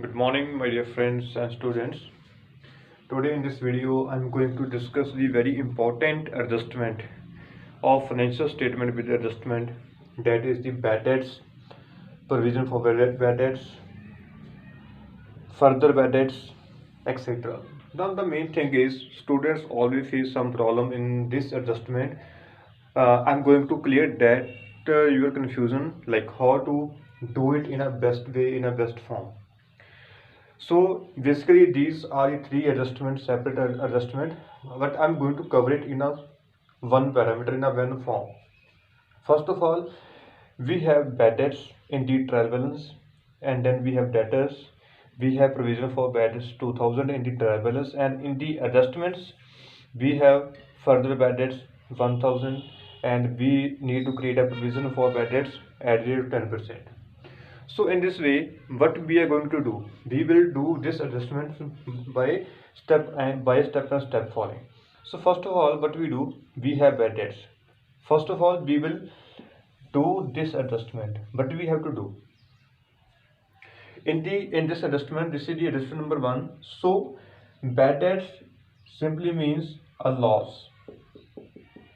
Good morning, my dear friends and students. Today in this video, I'm going to discuss the very important adjustment of financial statement with adjustment, that is the bad debts, provision for bad debts, further bad debts, etc. Now the main thing is students always face some problem in this adjustment. I'm going to clear that your confusion, like how to do it in a best way, in a best form. So basically these are the three adjustments, separate adjustment, but I'm going to cover it in a one parameter, in a one form. First of all, we have bad debts in the trial balance, and then we have debtors. We have provision for bad debts 2000 in the trial balance, and in the adjustments we have further bad debts 1000, and we need to create a provision for bad debts at 10%. So in this way, what we are going to do, we will do this adjustment by step and step following. So first of all, what we do, we have bad debts. First of all, we will do this adjustment. What we have to do in this adjustment, this is the adjustment number one. So bad debts simply means a loss,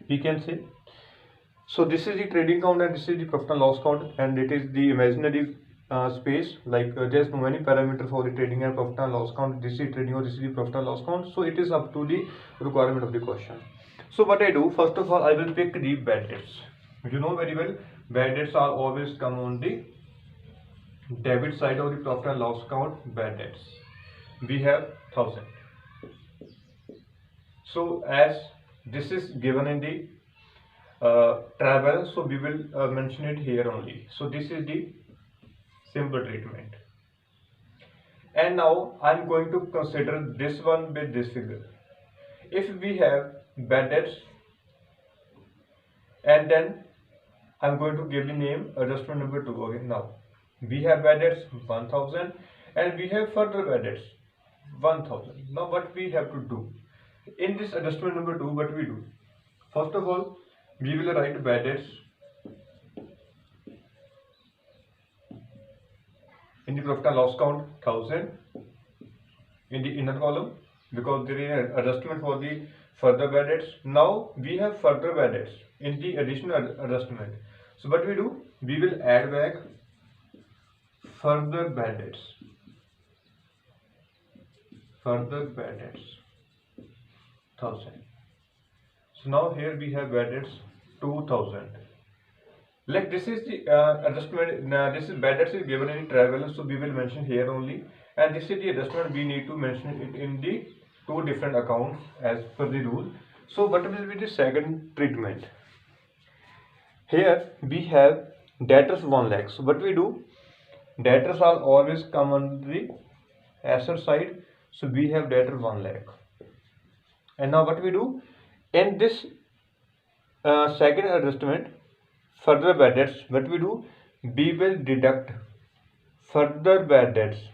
we can say. So this is the trading count and this is the profit and loss count, and it is the imaginary space. Like there's no any parameter for the trading and profit and loss count. This is trading or this is the profit and loss count. So it is up to the requirement of the question. So what I do, first of all, I will pick the bad debts. You know very well, bad debts are always come on the debit side of the profit and loss count. Bad debts, we have 1000. So as this is given in the trial balance, so we will mention it here only. So this is the simple treatment, and now I'm going to consider this one with this figure. If we have bad debts, and then I'm going to give the name adjustment number 2. Okay, now we have bad debts 1000 and we have further bad debts 1000. Now what we have to do in this adjustment number 2, what we do, first of all, we will write bad debts in the profit and loss count 1000 in the inner column, because there is an adjustment for the further bad debts. Now we have further bad debts in the additional adjustment. So what we do, we will add back further bad debts, further bad debts 1000. So now here we have bad debts 2000. Like this is the adjustment. This is bad debts is given in trial balance, so we will mention here only. And this is the adjustment, we need to mention it in the two different accounts as per the rule. So what will be the second treatment? Here we have debtors 1 lakh. So what we do, debtors are always come on the asset side. So we have debtor 1 lakh. And now what we do in this second adjustment, further bad debts, what we do, we will deduct further bad debts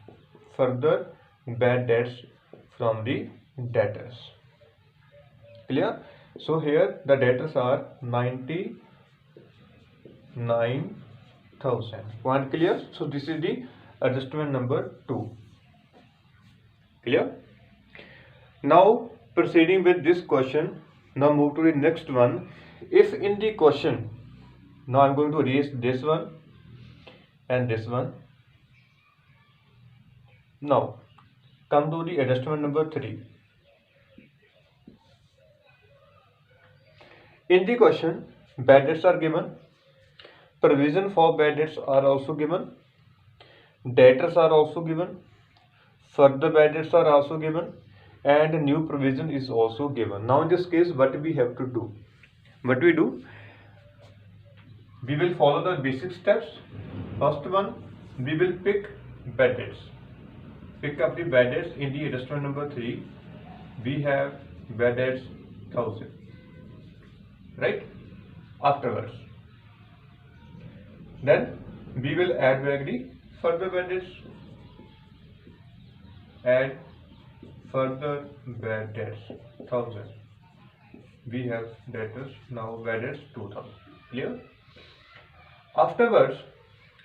from the debtors. Clear? So here the debtors are 99,000. Point clear? So this is the adjustment number 2. Clear? Now proceeding with this question, now move to the next one. If in the question, now I'm going to erase this one and this one. Now come to the adjustment number 3. In the question, bad debts are given, provision for bad debts are also given, debtors are also given, further bad debts are also given, and new provision is also given. Now in this case, what we have to do? What we do? We will follow the basic steps. First one, we will pick bad debts. Pick up the bad debts in the adjustment number 3. We have bad debts 1000. Right? Afterwards, then we will add back the further bad debts. Add further bad debts 1000. We have debtors now bad debts 2000. Clear? Afterwards,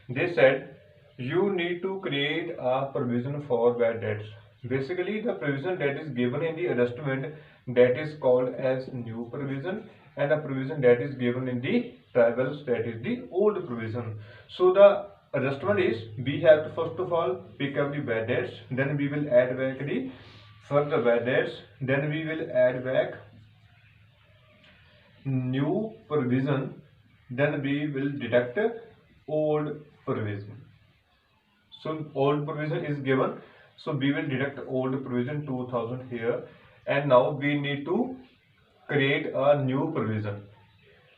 they said you need to create a provision for bad debts. Basically, the provision that is given in the adjustment, that is called as new provision, and the provision that is given in the travels, that is the old provision. So the adjustment is, we have to first of all pick up the bad debts, then we will add back the further bad debts, then we will add back new provision, then we will deduct old provision. So old provision is given, so we will deduct old provision 2000 here, and now we need to create a new provision.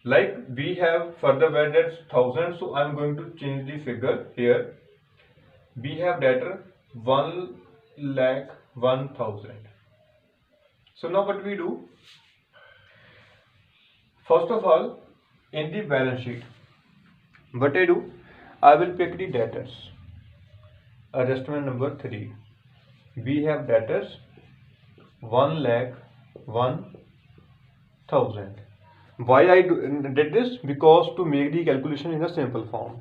Like we have further bad debts 1000, so I am going to change the figure here. We have debtor 1,01,000. So now what we do? First of all, in the balance sheet, what I do, I will pick the debtors. Adjustment number 3. We have debtors 1,01,000. Why I did this? Because to make the calculation in a simple form.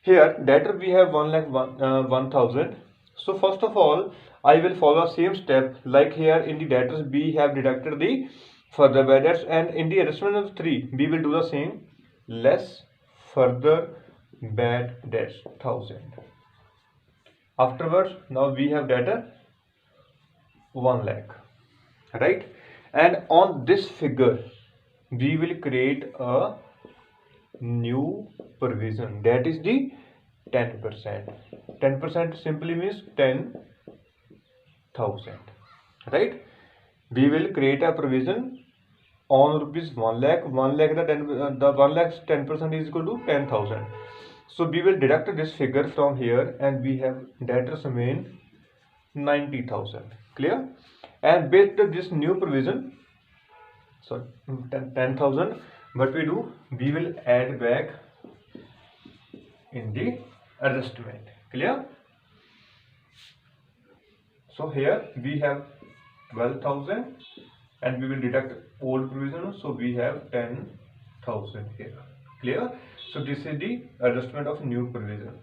Here debtor we have 1,01,000. So first of all, I will follow same step like here in the debtors we have deducted the further bad debts, and in the adjustment of 3 we will do the same, less further bad debts 1000. Afterwards, now we have debtor 1 lakh, right? And on this figure we will create a new provision, that is the 10%. 10% simply means 10,000, right? We will create a provision on rupees 1 lakh. 1 lakh, the 1 lakh's 10% is equal to 10,000. So we will deduct this figure from here, and we have debtors remain 90,000. Clear? And based on this new provision, so 10,000, what we do, we will add back in the adjustment. Clear? So here we have 12,000, and we will deduct old provision, so we have 10,000 here. Clear? So this is the adjustment of new provision.